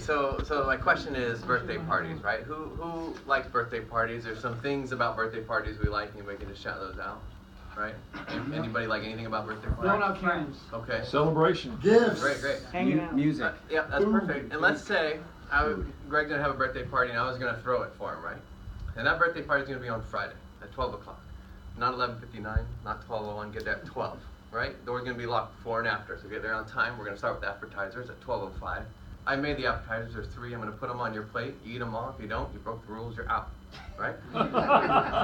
so my question is birthday parties, right? Who likes birthday parties? There's some things about birthday parties we like. Anybody can just shout those out, right? Anybody like anything about birthday parties? Blowing out candles. Okay. Celebration. Gifts. Great. Hanging out. Music. Yeah, that's perfect. And let's say Greg didn't have a birthday party and I was going to throw it for him, right? And that birthday party is going to be on Friday at 12 o'clock. Not 11:59, not 12:01, get there at 12, right? Door's going to be locked before and after, so get there on time. We're going to start with appetizers at 12:05. I made the appetizers, there's 3, I'm going to put them on your plate, you eat them all. If you don't, you broke the rules, you're out, right?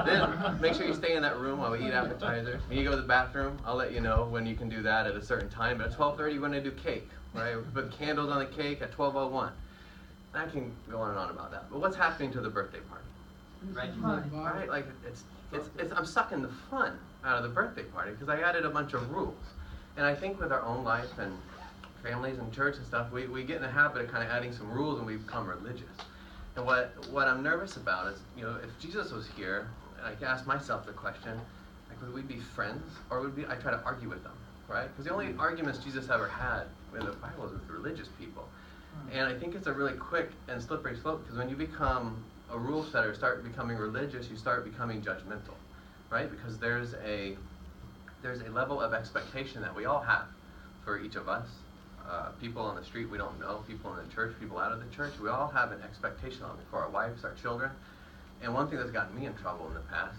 Then make sure you stay in that room while we eat appetizers. When you go to the bathroom, I'll let you know when you can do that at a certain time. But at 12:30, we're going to do cake, right? We put candles on the cake at 12:01. I can go on and on about that. But what's happening to the birthday party? Right? Like it's I'm sucking the fun out of the birthday party because I added a bunch of rules. And I think with our own life and families and church and stuff, we get in the habit of kind of adding some rules and we become religious. And what I'm nervous about is, if Jesus was here, and I ask myself the question, like, would we be friends or would I try to argue with them, right? Because the only arguments Jesus ever had in the Bible is with religious people. And I think it's a really quick and slippery slope because when you become a rule setter, start becoming religious, you start becoming judgmental, right? Because there's a level of expectation that we all have for each of us. People on the street we don't know, people in the church, people out of the church, we all have an expectation on it for our wives, our children. And one thing that's gotten me in trouble in the past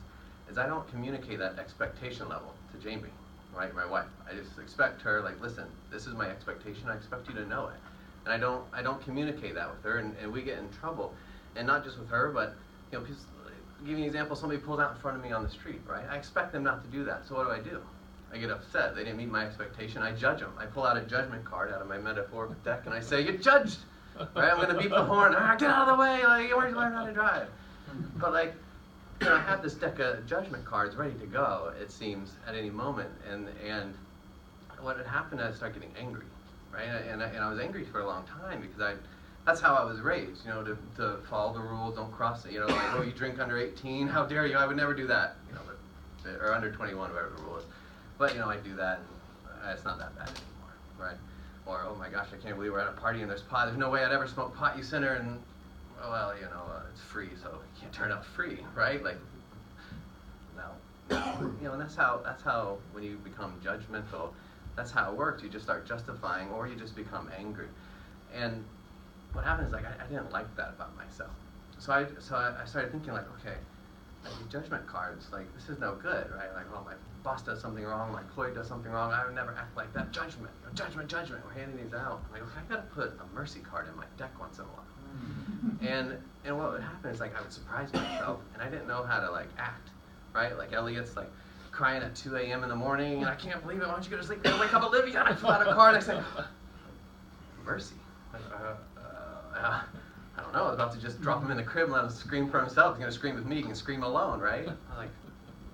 is I don't communicate that expectation level to Jamie, right, my wife. I just expect her, like, listen, this is my expectation, I expect you to know it. And I don't communicate that with her, and we get in trouble. And not just with her, but, give you an example, somebody pulls out in front of me on the street, right? I expect them not to do that, so what do? I get upset. They didn't meet my expectation. I judge them. I pull out a judgment card out of my metaphorical deck, and I say, you're judged, right? I'm going to beep the horn. Get out of the way. Like, where's learn how to drive? But, like, I have this deck of judgment cards ready to go, it seems, at any moment. And what had happened, I started getting angry, right? And I was angry for a long time because that's how I was raised, to follow the rules, don't cross it. Like, oh, you drink under 18, how dare you? I would never do that. Or under 21, whatever the rule is. But, I do that, and it's not that bad anymore, right? Or, oh my gosh, I can't believe we're at a party and there's pot. There's no way I'd ever smoke pot, you sinner, and, well, it's free, so you can't turn up free, right? Like, no. And that's how, when you become judgmental, that's how it works. You just start justifying, or you just become angry. And what happened is, like, I didn't like that about myself. So I started thinking, like, okay, like, judgment cards, like, this is no good, right? Like, oh, my boss does something wrong, my employee does something wrong, I would never act like that. Judgment. We're handing these out. I'm like, okay, I gotta put a mercy card in my deck once in a while. And what would happen is, like, I would surprise myself, and I didn't know how to, like, act, right? Like, Elliot's, like, crying at 2 a.m. in the morning, and I can't believe it, why don't you go to sleep? I wake up Olivia, and I pull out a card, and I say, mercy. I don't know, I was about to just drop him in the crib and let him scream for himself. He's going to scream with me, he can scream alone, right? I'm like,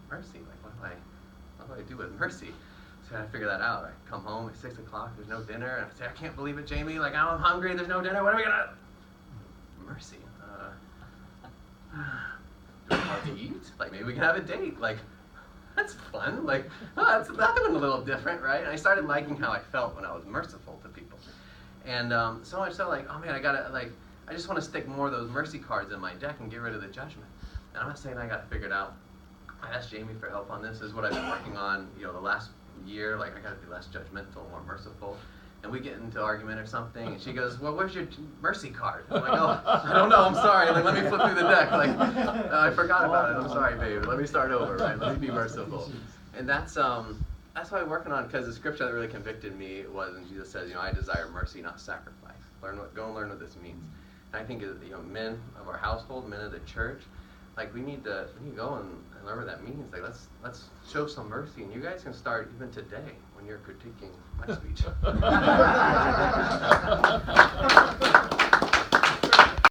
mercy, like, what do I do with mercy? So I figure that out. I come home at 6 o'clock, there's no dinner, and I say, I can't believe it, Jamie, like, I'm hungry, there's no dinner, what are we going to... Mercy. Do we have to eat? Like, maybe we can have a date, like, that's fun, like, that's been a little different, right? And I started liking how I felt when I was merciful to people. And so much so, like, oh man, I just want to stick more of those mercy cards in my deck and get rid of the judgment. And I'm not saying I got it figured out. I asked Jamie for help on this. This is what I've been working on, the last year. Like, I got to be less judgmental, more merciful. And we get into argument or something, and she goes, well, where's your mercy card? I'm like, oh, I don't know, I'm sorry. Like, let me flip through the deck. Like, I forgot about it. I'm sorry, babe. Let me start over, right? Let me be merciful. And that's what I'm working on, because the scripture that really convicted me was, and Jesus says, I desire mercy, not sacrifice. Go and learn what this means. And I think, men of our household, men of the church, like, we need to go and learn what that means. Like, let's show some mercy, and you guys can start even today when you're critiquing my speech.